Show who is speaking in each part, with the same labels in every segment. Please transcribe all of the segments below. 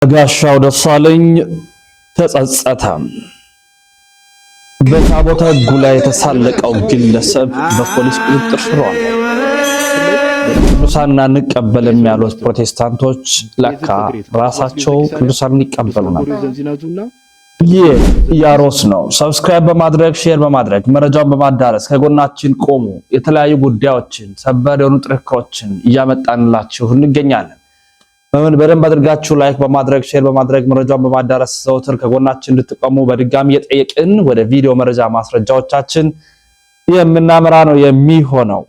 Speaker 1: ጋሻው ደሳለኝ ተጸጸተ። በታቦተ ሕጉ ላይ የተሳለቀው ግለሰብ በፖሊስ ቁጥጥር ስር ዋለ። ቅዱሳን አንቀበልም ያሉት ፕሮቴስታንቶች ለካ ራሳቸው ቅዱሳን ይቀበሉ ነበር። ይህ ያሮስ ነው። ሰብስክራይብ በማድረግ ሼር በማድረግ መረጃውን በማዳረስ ከጎናችን ቆሙ። የተለያዩ ጉዳዮችን ሰበር የሆኑ ጥንክሮችን እያመጣንላችሁ እንገኛለን። በደንብ አድርጋችሁ ላይክ በማድረግ ሼር በማድረግ መረጃውን በማዳረስ ዘውትር ከጎናችን እንድትቆሙ በድጋሚ እየጠየቅን ወደ ቪዲዮ መረጃ ማስረጃዎቻችን የምናመራ ነው የሚሆነው።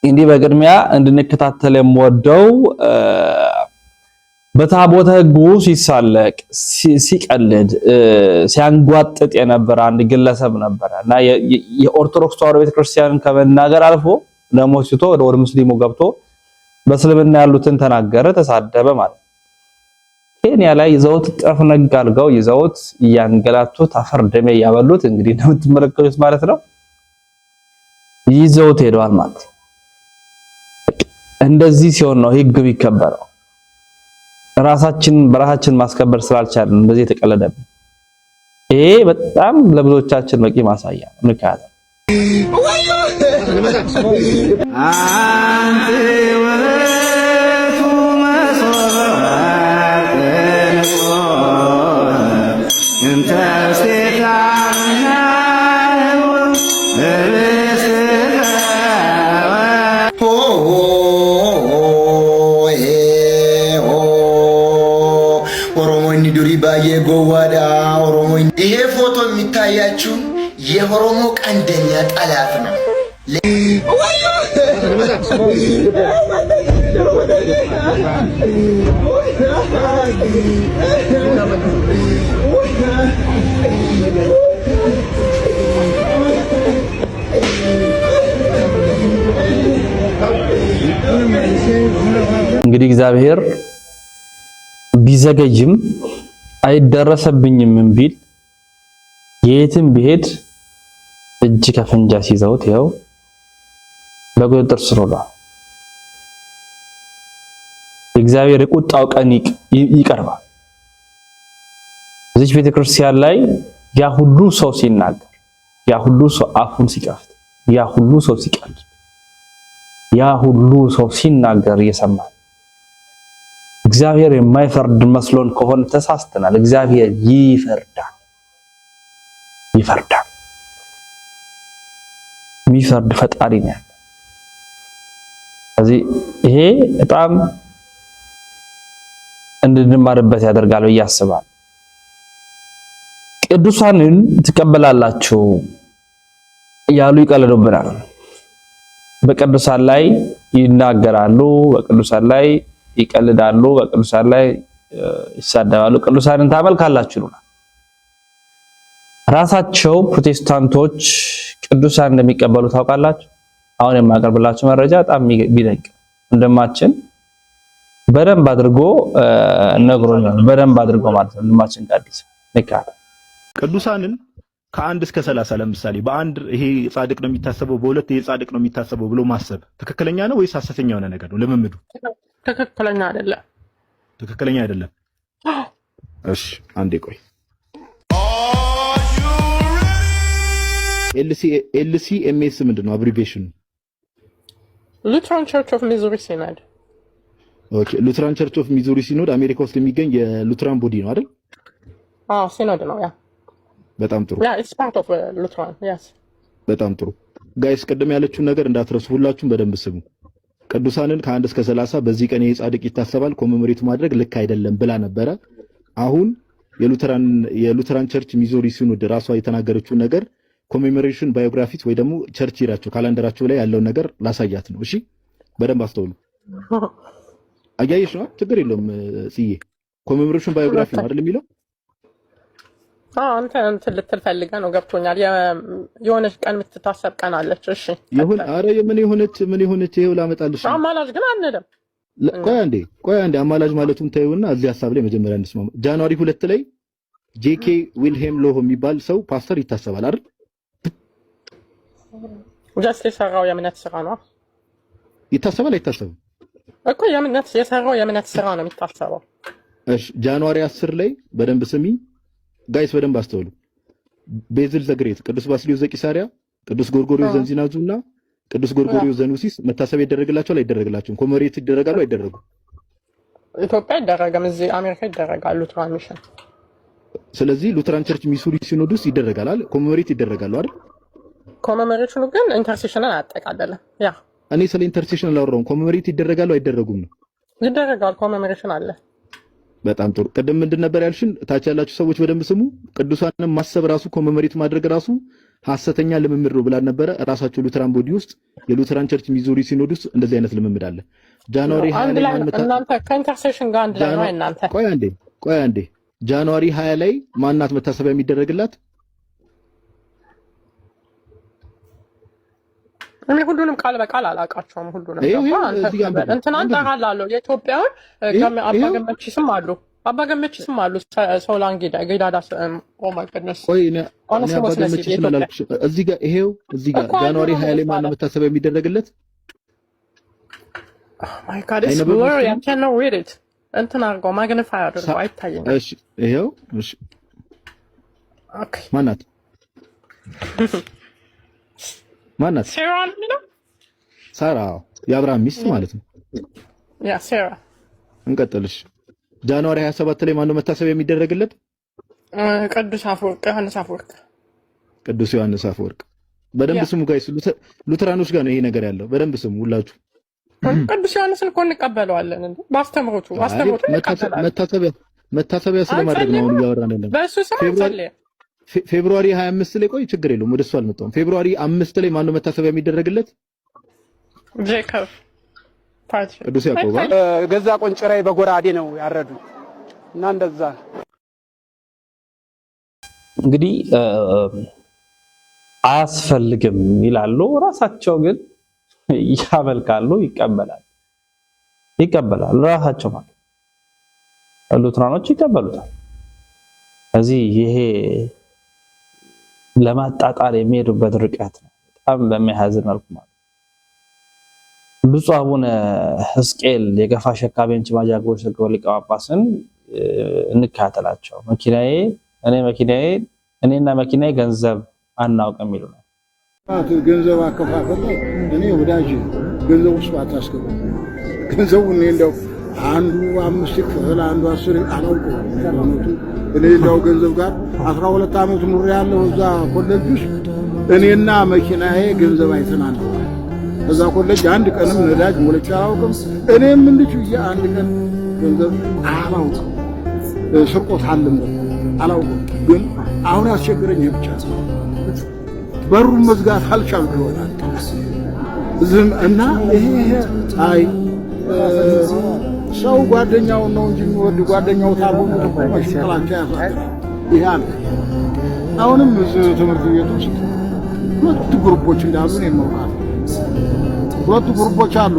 Speaker 1: እንዲህ በቅድሚያ እንድንከታተል የምወደው በታቦተ ሕጉ ሲሳለቅ ሲቀልድ ሲያንጓጥጥ የነበረ አንድ ግለሰብ ነበረ እና የኦርቶዶክስ ተዋሕዶ ቤተክርስቲያንን ከመናገር አልፎ ደግሞ ሲቶ ወደ ሙስሊሙ ገብቶ በእስልምና ያሉትን ተናገረ፣ ተሳደበ ማለት ነው። ኬንያ ላይ ይዘውት ጠፍነግ አድርገው ይዘውት እያንገላቱት አፈር ደሜ ያበሉት እንግዲህ እንደምትመለከቱት ማለት ነው። ይዘውት ሄደዋል ማለት ነው። እንደዚህ ሲሆን ነው ሕግ ቢከበረው። በራሳችን ማስከበር ስላልቻልን እንደዚህ የተቀለደብን። ይሄ በጣም ለብዙዎቻችን በቂ ማሳያ ምክንያት ነው።
Speaker 2: ይሄ ፎቶ የሚታያችሁ የኦሮሞ ቀንደኛ ጠላት ነው።
Speaker 1: እንግዲህ እግዚአብሔር ቢዘገይም አይደረሰብኝም ቢል የትም ቢሄድ እጅ ከፍንጃ ሲይዘውት ይኸው በቁጥጥር ስር ውሏል። እግዚአብሔር የቁጣው ቀን ይቀርባል። እዚህ ቤተክርስቲያን ላይ ያ ሁሉ ሰው ሲናገር፣ ያ ሁሉ ሰው አፉን ሲከፍት፣ ያ ሁሉ ሰው ሲቀልድ፣ ያ ሁሉ ሰው ሲናገር እየሰማን እግዚአብሔር የማይፈርድ መስሎን ከሆነ ተሳስተናል። እግዚአብሔር ይፈርዳል። የሚፈርድ ፈጣሪ ነው ያለው። ስለዚህ ይሄ በጣም እንድንማርበት ያደርጋል ብዬ አስባለሁ። ቅዱሳንን ትቀበላላችሁ ያሉ ይቀልዱብናል። በቅዱሳን ላይ ይናገራሉ፣ በቅዱሳን ላይ ይቀልዳሉ፣ በቅዱሳን ላይ ይሳደባሉ። ቅዱሳንን ታመልካላችሁ ይሉናል። ራሳቸው ፕሮቴስታንቶች ቅዱሳን እንደሚቀበሉ ታውቃላችሁ። አሁን የማቀርብላችሁ መረጃ በጣም ቢደንቅ ወንድማችን በደንብ አድርጎ ነግሮኛል። በደንብ አድርጎ ማለት ነው። ወንድማችን ቃዲስ ንካታ
Speaker 3: ቅዱሳንን ከአንድ እስከ 30 ለምሳሌ በአንድ ይሄ ጻድቅ ነው የሚታሰበው፣ በሁለት ይሄ ጻድቅ ነው የሚታሰበው ብሎ ማሰብ ትክክለኛ ነው ወይስ ሐሰተኛ የሆነ ነገር ነው? ልምምዱ
Speaker 4: ትክክለኛ አይደለም።
Speaker 3: ትክክለኛ አይደለም። እሺ አንዴ ቆይ። ኤልሲኤምኤስ ምንድን ነው አብሪቬሽኑ?
Speaker 4: ሉትራን ቸርች ኦፍ ሚዙሪ ሲኖድ።
Speaker 3: ኦኬ ሉትራን ቸርች ኦፍ ሚዙሪ ሲኖድ አሜሪካ ውስጥ የሚገኝ የሉትራን ቦዲ ነው አይደል?
Speaker 4: አዎ ሲኖድ ነው ያ።
Speaker 3: በጣም ጥሩ።
Speaker 4: ያ ኢትስ ፓርት ኦፍ ሉትራን ያስ።
Speaker 3: በጣም ጥሩ ጋይስ፣ ቅድም ያለችውን ነገር እንዳትረሱ፣ ሁላችሁም በደንብ ስሙ። ቅዱሳንን ከ1 እስከ 30 በዚህ ቀን ይሄ ጻድቅ ይታሰባል ኮሜሞሬት ማድረግ ልክ አይደለም ብላ ነበረ። አሁን የሉትራን ቸርች ሚዙሪ ሲኖድ ራሷ የተናገረችውን ነገር ኮሜሞሬሽን ባዮግራፊስ ወይ ደግሞ ቸርች ይራቸው ካላንደራቸው ላይ ያለውን ነገር ላሳያት ነው። እሺ በደንብ አስተውሉ። አያይሽ ነው ችግር የለውም ጽዬ። ኮሜሞሬሽን ባዮግራፊ ነው አይደል የሚለው?
Speaker 4: አንተ ልትል ፈልገህ ነው ገብቶኛል። የሆነች ቀን የምትታሰብ ቀን አለች። እሺ
Speaker 3: ይሁን። አረ ምን የሆነች ይሄው ላመጣልሽ።
Speaker 4: አማላጅ ግን አንልም።
Speaker 3: ቆይ አንዴ አማላጅ ማለቱን ታዩና እዚህ ሐሳብ ላይ መጀመሪያ እንስማማ። ጃንዋሪ 2 ላይ ጄኬ ዊልሄም ሎሆ የሚባል ሰው ፓስተር ይታሰባል አይደል?
Speaker 4: ጀስት የሰራው የእምነት ስራ ነው።
Speaker 3: ይታሰባል አይታሰብም?
Speaker 4: እኮ የእምነት የሰራው የእምነት ስራ ነው የሚታሰበው።
Speaker 3: እሺ ጃንዋሪ 10 ላይ በደንብ ስሚ ጋይስ በደንብ አስተውሉ። ቤዝል ዘግሬት ቅዱስ ባስልዮስ ዘቂሳርያ ቅዱስ ጎርጎርዮስ ዘንዚናዙና ቅዱስ ጎርጎርዮስ ዘኑሲስ መታሰቢያ ይደረግላቸዋል አይደረግላቸውም? ኮሜሞሬት ይደረጋሉ አይደረጉም?
Speaker 4: ኢትዮጵያ ይደረጋል፣ እዚህ አሜሪካ ይደረጋል ሉትራን ሚሽን።
Speaker 3: ስለዚህ ሉትራን ቸርች ሚሱሪ ሲኖዶስ ይደረጋል አይደል? ኮሜሞሬት ይደረጋሉ አይደል?
Speaker 4: ኮሜሞሬሽኑ ግን ኢንተርሴሽንን አያጠቃልልም። ያ
Speaker 3: እኔ ስለ ኢንተርሴሽን አላወራሁም። ኮሜሞሬት ይደረጋሉ አይደረጉም ነው?
Speaker 4: ይደረጋል። ኮሜሞሬሽን አለ። በጣም
Speaker 3: ጥሩ። ቅድም ምንድን ነበር ያልሽን? ታች ያላችሁ ሰዎች በደንብ ስሙ። ቅዱሳንን ማሰብ ራሱ ኮሜሞሬት ማድረግ ራሱ ሐሰተኛ ልምምድ ነው ብላን ነበረ። ራሳቸው ሉትራን ቦዲ ውስጥ የሉትራን ቸርች ሚዙሪ ሲኖዶስ እንደዚህ አይነት ልምምድ አለ። ጃንዋሪ 20 ላይ
Speaker 4: እናንተ ከኢንተርሴሽን ጋር አንድ ላይ ነው እናንተ።
Speaker 3: ቆይ አንዴ ጃንዋሪ 20 ላይ ማናት መታሰቢያ የሚደረግላት?
Speaker 4: እኔ ሁሉንም ቃል በቃል አላውቃቸውም። ሁሉንም እንትናን ጠራላለሁ። የኢትዮጵያውን አባገመችስም አሉ አባገመችስም አሉ ሶላንጊ ጌዳዳ ኦ ማይ ጉድነስ
Speaker 3: ቆይ እኔ አባገመችስም አላልኩሽ። እዚህ ጋር ይሄው እዚህ ጋር ጃንዋሪ 20 ላይ ማነው መታሰቢያ የሚደረግለት?
Speaker 4: ማይ ጋድ ኢትስ ብለሪ አይ ካን ኖት ሪድ ኢት እንትን አድርገው ማግኒፋይ አድርገው አይታየኝም።
Speaker 3: እሺ ይሄው እሺ
Speaker 4: ኦኬ
Speaker 3: ማናት
Speaker 4: ሴራ ነው?
Speaker 3: ሳራ የአብርሃም ሚስት ማለት ነው።
Speaker 4: ያ ሴራ።
Speaker 3: እንቀጥልሽ። ጃንዋሪ 27 ላይ ማነው መታሰቢያ የሚደረግለት?
Speaker 4: ቅዱስ አፈወርቅ ዮሐንስ አፈወርቅ።
Speaker 3: ቅዱስ ዮሐንስ አፈወርቅ። በደንብ ስሙ ጋይስ፣ ሉትራኖች ጋር ነው ይሄ ነገር ያለው። በደንብ ስሙ ሁላችሁ።
Speaker 4: ቅዱስ ዮሐንስን እኮ እንቀበለዋለን እንዴ ባስተምሮቱ
Speaker 3: መታሰቢያ ስለማድረግ ነው አሁን እያወራን ያለነው።
Speaker 4: በእሱ ስም አንጸልይ።
Speaker 3: ፌብሩዋሪ 25 ላይ ቆይ ችግር የለውም ወደሱ አልመጣሁም። ፌብሩዋሪ 5 ላይ ማነው መታሰቢያ የሚደረግለት?
Speaker 4: ጄኮብ
Speaker 3: ቅዱስ ያዕቆብ
Speaker 5: ገዛ ቆንጭራይ በጎራዴ ነው ያረዱ እና እንደዛ
Speaker 1: እንግዲህ አያስፈልግም ይላሉ። ራሳቸው ግን ያመልካሉ፣ ይቀበላሉ። ራሳቸው ማለት ሉትራኖች ይቀበሉታል። እዚህ ይሄ ለማጣጣል የሚሄዱበት ርቀት ነው በጣም በሚያሳዝን መልኩ ማለት ብፁዕ አቡነ ሕዝቅኤል የገፋ ሸካቤ እንጂ ማጃጎች ሰገው ሊቀ ጳጳስን እንካተላቸው። እኔና መኪናዬ ገንዘብ አናውቅም ይሉናል።
Speaker 6: ገንዘብ አከፋፈል እኔ ወዳጅ ገንዘብ ውስጥ አታስገቡ። ገንዘቡ እኔ እንደው አንዱ 5 ክፍል አንዱ 10 አላውቅም። እኔ እንደው ገንዘብ ጋር 12 ዓመት ኑር ያለው እዛ ኮሌጅ ውስጥ እኔና መኪናዬ ገንዘብ አይተናል። እዛ ኮሌጅ አንድ ቀንም ነዳጅ ሞልቼ አላውቅም። እኔም እንድቹ አንድ ቀን ገንዘብ አላውቅም። ስርቆት አለም አላውቅም። ግን አሁን ያስቸገረኝ ብቻ በሩን መዝጋት አልቻልኩም ይሆናል ዝም እና ይሄ አይ ሰው ጓደኛው ነው እንጂ የሚወድ ጓደኛው ታልሆነ ተቆማሽ ጥላቻ ያሳያል። ይሄ አለ። አሁንም እዚህ ትምህርት ቤት ውስጥ ሁለት ግሩፖች እንዳሉ ነው የማውቀው። ሁለት ግሩፖች አሉ።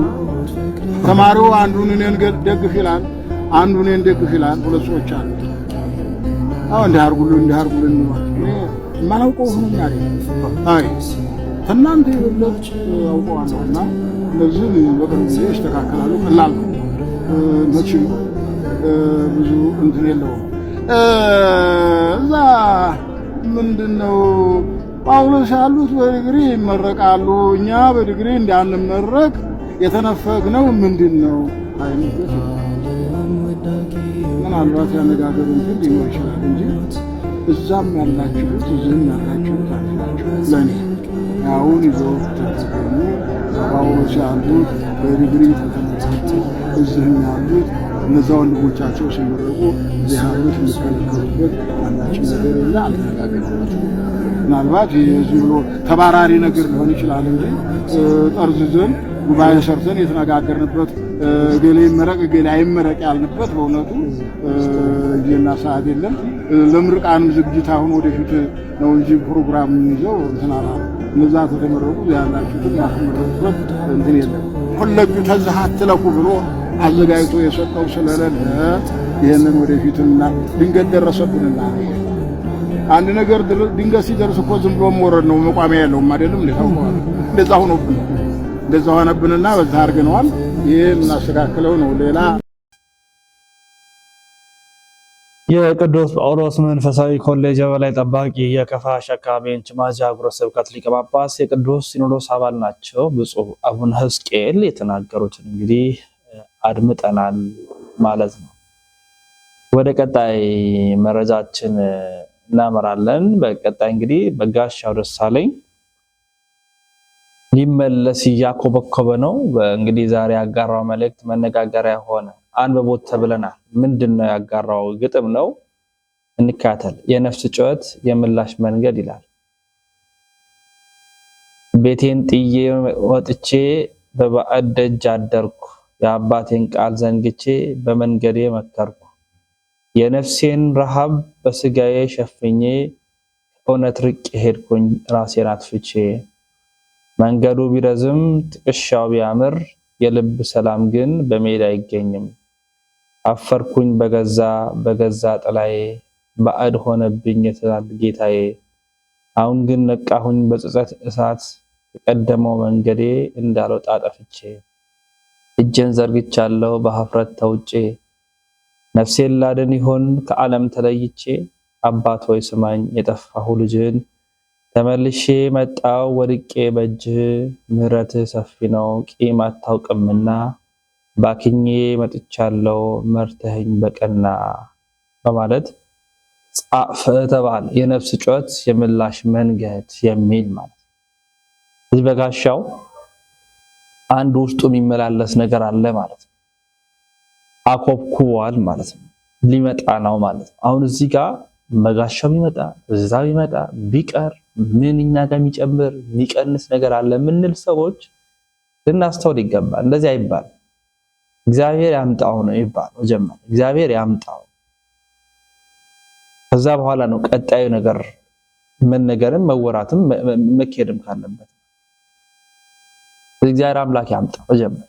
Speaker 6: ተማሪው አንዱን እኔን ደግፍ ይላል፣ አንዱን እኔን ደግፍ ይላል። ሁለት ሰዎች አሉ። አሁን እንዲህ አርጉልን ማላውቀው ሆኖኛ አይደል? አይ እናንተ ይበለጥ አውቀዋለሁና ለዚህ በቅርብ ጊዜ ይስተካከላሉ። ቀላል ነው መቼም ብዙ እንትን የለውም። እዛ ምንድነው ጳውሎስ ያሉት በዲግሪ ይመረቃሉ፣ እኛ በዲግሪ እንዳንመረቅ የተነፈግነው ምንድነው? አይነት ምናልባት ያነጋገሩ እንትን ሊኖር ይችላል እንጂ እዛም ያላችሁት እዚህም ያላችሁት አላችሁ። ለኔ አሁን ይዘው ተተገኙ ጳውሎስ ያሉት በዲግሪ ተተመረቁ፣ እዚህም ያሉት እነዛ ወንድሞቻቸው ሲመረቁ እዚህ ያሉት የሚከለከሉበት አንዳችን ነገር የለ። አልተነጋገርንም። ምናልባት የዚህ ብሎ ተባራሪ ነገር ሊሆን ይችላል እንጂ ጠርዝዘን ጉባኤ ሰርተን የተነጋገርንበት ገሌ ይመረቅ ገሌ አይመረቅ ያልንበት በእውነቱ ጊዜና ሰዓት የለም። ለምርቃንም ዝግጅት አሁን ወደፊት ነው እንጂ ፕሮግራም ይዘው እንትን አላሉ። እነዛ ተተመረቁ ያላችሁትን ማስመረቁበት እንትን የለም። ሁለቱ ተዛህ አትለኩ ብሎ አዘጋጅቶ የሰጠው ስለሌለ ይሄንን ወደፊትና ድንገት ደረሰብንና አንድ ነገር ድንገት ሲደርስ እኮ ዝም ብሎ መውረድ ነው፣ መቋሚያ የለውም አይደለም። እንደዛ ሆኖብን እንደዛ ሆነብንና በዛ አድርገነዋል። ይሄ እናስተካክለው ነው ሌላ
Speaker 1: የቅዱስ ጳውሎስ መንፈሳዊ ኮሌጅ በላይ ጠባቂ የከፋ ሸካ ቤንች ማጂ ሀገረ ስብከት ሊቀ ጳጳስ የቅዱስ ሲኖዶስ አባል ናቸው። ብፁዕ አቡነ ሕዝቅኤል የተናገሩትን እንግዲህ አድምጠናል ማለት ነው። ወደ ቀጣይ መረጃችን እናመራለን። በቀጣይ እንግዲህ በጋሻው ደሳለኝ ሊመለስ እያኮበኮበ ነው። እንግዲህ ዛሬ ያጋራው መልእክት መነጋገሪያ ሆነ። አንብቦት ተብለናል። ምንድነው ያጋራው? ግጥም ነው። እንካተል። የነፍስ ጩኸት የምላሽ መንገድ ይላል። ቤቴን ጥዬ ወጥቼ በባዕድ ደጅ አደርኩ፣ የአባቴን ቃል ዘንግቼ በመንገዴ መከርኩ። የነፍሴን ረሃብ በስጋዬ ሸፍኜ እውነት ርቄ ሄድኩኝ ራሴን አጥፍቼ። መንገዱ ቢረዝም ጥቅሻው ቢያምር የልብ ሰላም ግን በሜዳ አይገኝም። አፈርኩኝ በገዛ ጥላዬ ባዕድ ሆነብኝ የትላንት ጌታዬ። አሁን ግን ነቃሁኝ በጸጸት እሳት ከቀደመው መንገዴ እንዳልወጣ ጠፍቼ። እጄን ዘርግቻለሁ በሀፍረት ተውጬ ነፍሴን ላድን ይሆን ከዓለም ተለይቼ። አባት ሆይ ስማኝ የጠፋሁ ልጅህን ተመልሼ መጣው ወድቄ በእጅህ። ምህረትህ ሰፊ ነው ቂም አታውቅምና ባክኜ መጥቻለሁ መርተኸኝ በቀና በማለት ጻፈ ተባለ። የነፍስ ጩኸት የምላሽ መንገድ የሚል ማለት እዚህ በጋሻው አንድ ውስጡ የሚመላለስ ነገር አለ ማለት ነው። አኮብኩዋል ማለት ነው። ሊመጣ ነው ማለት ነው። አሁን እዚህ ጋር በጋሻው ቢመጣ እዛ ቢመጣ ቢቀር ምንኛ ጋር የሚጨምር የሚቀንስ ነገር አለ የምንል ሰዎች ልናስተውል ይገባል። እንደዚህ አይባል። እግዚአብሔር ያምጣው ነው ይባላል። መጀመሪያ እግዚአብሔር ያምጣው፣ ከዛ በኋላ ነው ቀጣዩ ነገር መነገርም መወራትም መኬድም ካለበት እግዚአብሔር አምላክ ያምጣው። መጀመሪያ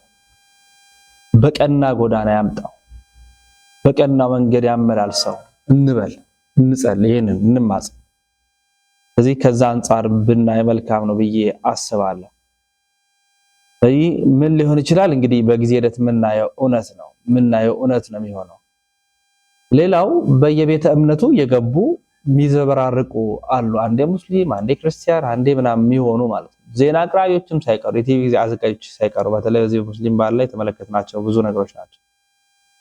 Speaker 1: በቀና ጎዳና ያምጣው፣ በቀና መንገድ ያመላልሰው እንበል፣ እንጸልይ፣ ይሄንን እንማጽን። ስለዚህ ከዛ አንፃር ብናይ መልካም ነው ብዬ አስባለሁ። ስለዚህ ምን ሊሆን ይችላል እንግዲህ በጊዜ ሂደት የምናየው እውነት ነው የሚሆነው። ሌላው በየቤተ እምነቱ የገቡ የሚዘበራርቁ አሉ። አንዴ ሙስሊም፣ አንዴ ክርስቲያን፣ አንዴ ምናምን የሚሆኑ ማለት ነው። ዜና አቅራቢዎችም ሳይቀሩ የቲቪ አዘጋጆች ሳይቀሩ በተለይ በዚህ ሙስሊም ባል ላይ የተመለከትናቸው ብዙ ነገሮች ናቸው።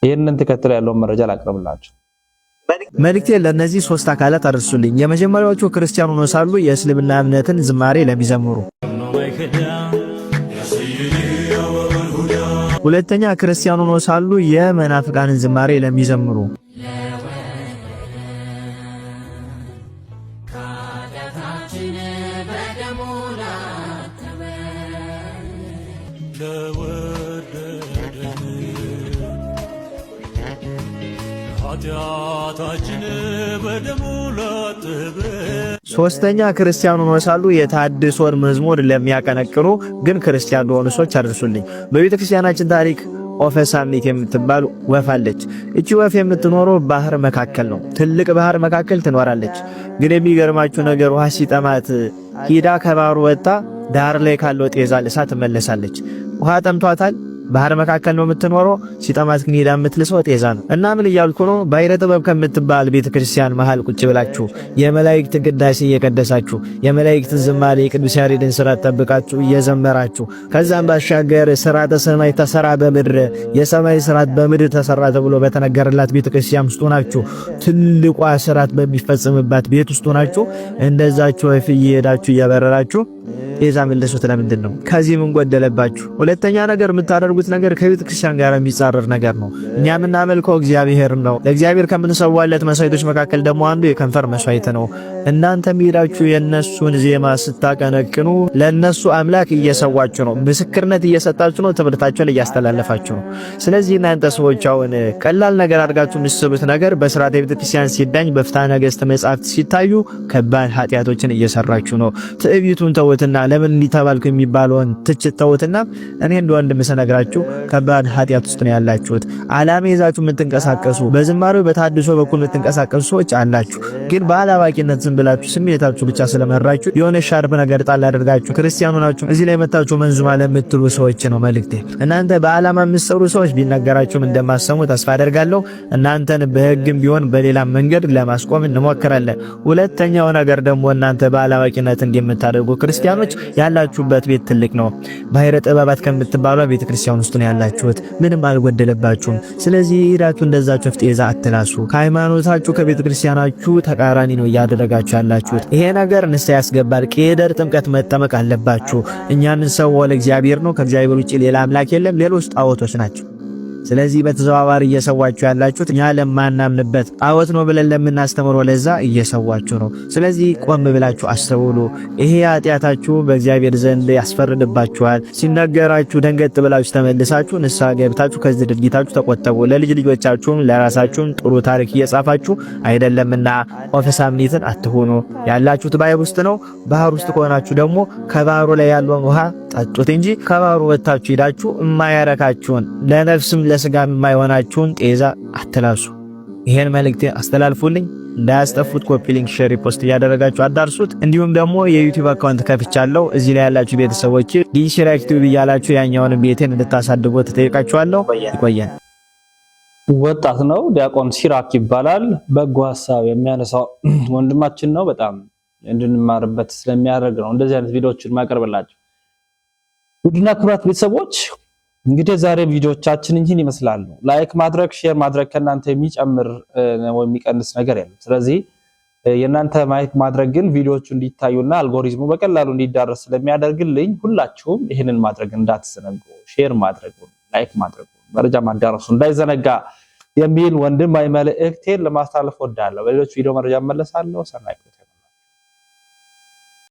Speaker 1: ይህንን ተከትሎ ያለውን መረጃ ላቅርብላችሁ።
Speaker 7: መልእክቴ ለነዚህ ሶስት አካላት አድርሱልኝ። የመጀመሪያዎቹ ክርስቲያኑ ነው ሳሉ የእስልምና እምነትን ዝማሬ ለሚዘምሩ፣ ሁለተኛ ክርስቲያኑ ነው ሳሉ የመናፍቃንን ዝማሬ ለሚዘምሩ፣ ሶስተኛ ክርስቲያኑ ነው ሳሉ የታድሶን መዝሙር ለሚያቀነቅኑ ግን ክርስቲያን ለሆኑ ሰዎች አድርሱልኝ። በቤተ ክርስቲያናችን ታሪክ ኦፈሳኒት የምትባል ወፍ አለች። እቺ ወፍ የምትኖረው ባህር መካከል ነው። ትልቅ ባህር መካከል ትኖራለች። ግን የሚገርማችሁ ነገር ውሃ ሲጠማት ሂዳ ከባህሩ ወጣ ዳር ላይ ካለው ጤዛ ልሳ ትመለሳለች። ውሃ ጠምቷታል። ባህር መካከል ነው የምትኖረው። ሲጠማት ግን ሄዳ የምትልሰው ጤዛ ነው። እና ምን እያልኩ ነው? ባይረ ጥበብ ከምትባል ቤተክርስቲያን መሃል ቁጭ ብላችሁ የመላእክት ቅዳሴ እየቀደሳችሁ የመላእክትን ዝማሬ የቅዱስ ያሬድን ስርዓት ጠብቃችሁ እየዘመራችሁ ከዛም ባሻገር ስርዓተ ሰማይ ተሰራ በምድር የሰማይ ስርዓት በምድር ተሰራ ተብሎ በተነገረላት ቤተክርስቲያን ውስጥ ሆናችሁ ትልቋ ስርዓት በሚፈጽምባት ቤት ውስጥ ሆናችሁ እንደዛችሁ ወፍ እየሄዳችሁ እያበረራችሁ ጤዛ መልሱት። ለምንድን ነው? ከዚህ ምን ጎደለባችሁ? ሁለተኛ ነገር የምታደርጉት ነገር ከቤተ ክርስቲያን ጋር የሚጻረር ነገር ነው። እኛ የምናመልከው እግዚአብሔር ነው። ለእግዚአብሔር ከምንሰዋለት መስዋዕቶች መካከል ደግሞ አንዱ የከንፈር መስዋዕት ነው። እናንተም ሄዳችሁ የነሱን ዜማ ስታቀነቅኑ ለነሱ አምላክ እየሰዋችሁ ነው፣ ምስክርነት እየሰጣችሁ ነው፣ ትምህርታችሁን እያስተላለፋችሁ ነው። ስለዚህ እናንተ ሰዎች አሁን ቀላል ነገር አድርጋችሁ የምትስቡት ነገር በሥርዓተ ቤተ ክርስቲያን ሲዳኝ በፍትሐ ነገሥት መጻሕፍት ሲታዩ ከባድ ኃጢአቶችን እየሰራችሁ ነው። ትዕቢቱን ተውትና ለምን እንዲተባልኩ የሚባለውን ትችት ተውትና እኔ እንደ ወንድም ስነግራችሁ ከባድ ኃጢአት ውስጥ ነው ያላችሁት። ዓላማ ይዛችሁ የምትንቀሳቀሱ በዝማሬው በታድሶ በኩል የምትንቀሳቀሱ ሰዎች አላችሁ። ግን ባላዋቂነት ዝም ብላችሁ ስሜታችሁ ብቻ ስለመራችሁ የሆነ ሻርፕ ነገር ጣል አድርጋችሁ ክርስቲያኑ ናችሁ እዚህ ላይ መታችሁ መንዙማ ለምትሉ ሰዎች ነው መልእክቴ። እናንተ በዓላማ የምትሰሩ ሰዎች ቢነገራችሁም እንደማሰሙ ተስፋ አደርጋለሁ። እናንተን በህግም ቢሆን በሌላ መንገድ ለማስቆም እንሞክራለን። ሁለተኛው ነገር ደግሞ እናንተ ባላዋቂነት እንደምታደርጉ ክርስቲያኖች ያላችሁበት ቤት ትልቅ ነው። ባሕረ ጥበባት ከምትባለው ቤተክርስቲያን ውስጥ ነው ያላችሁት። ምንም አልጎደለባችሁም። ስለዚህ ሄዳችሁ እንደዛችሁ ፍጤዛ አትላሱ። ከሃይማኖታችሁ ከቤተክርስቲያናችሁ ተቃራኒ ነው እያደረጋችሁ ያላችሁት። ይሄ ነገር ንስሐ ያስገባል። ቄደር ጥምቀት መጠመቅ አለባችሁ። እኛን ሰው ለእግዚአብሔር ነው፣ ከእግዚአብሔር ውጪ ሌላ አምላክ የለም፣ ሌሎች ጣዖቶች ናቸው። ስለዚህ በተዘዋዋሪ እየሰዋችሁ ያላችሁት እኛ ለማናምንበት ጣዖት ነው ብለን ለምናስተምረው ለዛ እየሰዋችሁ ነው። ስለዚህ ቆም ብላችሁ አስተውሉ። ይሄ ኃጢአታችሁ በእግዚአብሔር ዘንድ ያስፈርድባችኋል። ሲነገራችሁ ደንገጥ ብላችሁ ተመልሳችሁ ንስሐ ገብታችሁ ከዚህ ድርጊታችሁ ተቆጠቡ። ለልጅ ልጆቻችሁም ለራሳችሁም ጥሩ ታሪክ እየጻፋችሁ አይደለምና ኦፈሳምኒትን አትሆኑ። ያላችሁት ባህር ውስጥ ነው። ባህር ውስጥ ከሆናችሁ ደግሞ ከባህሩ ላይ ያለውን ውሃ ጠጡት እንጂ ከባህሩ ወጣችሁ ሄዳችሁ የማያረካችሁን ለነፍስም ለስጋ የማይሆናችሁን ጤዛ አትላሱ። ይሄን መልእክት አስተላልፉልኝ። እንዳያስጠፉት ኮፒ ሊንክ፣ ሼር፣ ፖስት እያደረጋችሁ አዳርሱት። እንዲሁም ደግሞ የዩቲዩብ አካውንት ከፍቻለሁ። እዚህ ላይ ያላችሁ ቤተሰቦች ዲሽራክ ቲዩብ እያላችሁ ያኛውን ቤቴን እንድታሳድጉ ተጠይቃችኋለሁ። ይቆየን።
Speaker 1: ወጣት ነው፣ ዲያቆን ሲራክ ይባላል። በጎ ሐሳብ የሚያነሳው ወንድማችን ነው። በጣም እንድንማርበት ስለሚያደርግ ነው እንደዚህ አይነት ቪዲዮዎችን ማቀርብላችሁ። ውድና ክቡራት ቤተሰቦች እንግዲህ ዛሬ ቪዲዮዎቻችን እንጂን ይመስላሉ። ላይክ ማድረግ ሼር ማድረግ ከናንተ የሚጨምር ወይ የሚቀንስ ነገር የለም። ስለዚህ የናንተ ማይክ ማድረግ ግን ቪዲዮዎቹ እንዲታዩና አልጎሪዝሙ በቀላሉ እንዲዳረስ ስለሚያደርግልኝ ሁላችሁም ይሄንን ማድረግ እንዳትዘነጉ፣ ሼር ማድረግ፣ ላይክ ማድረግ፣ መረጃ ማዳረሱ እንዳይዘነጋ የሚል ወንድማዊ መልእክቴን ለማስተላለፍ ወዳለሁ። በሌሎች ቪዲዮ መረጃ መለሳለሁ። ሰናይ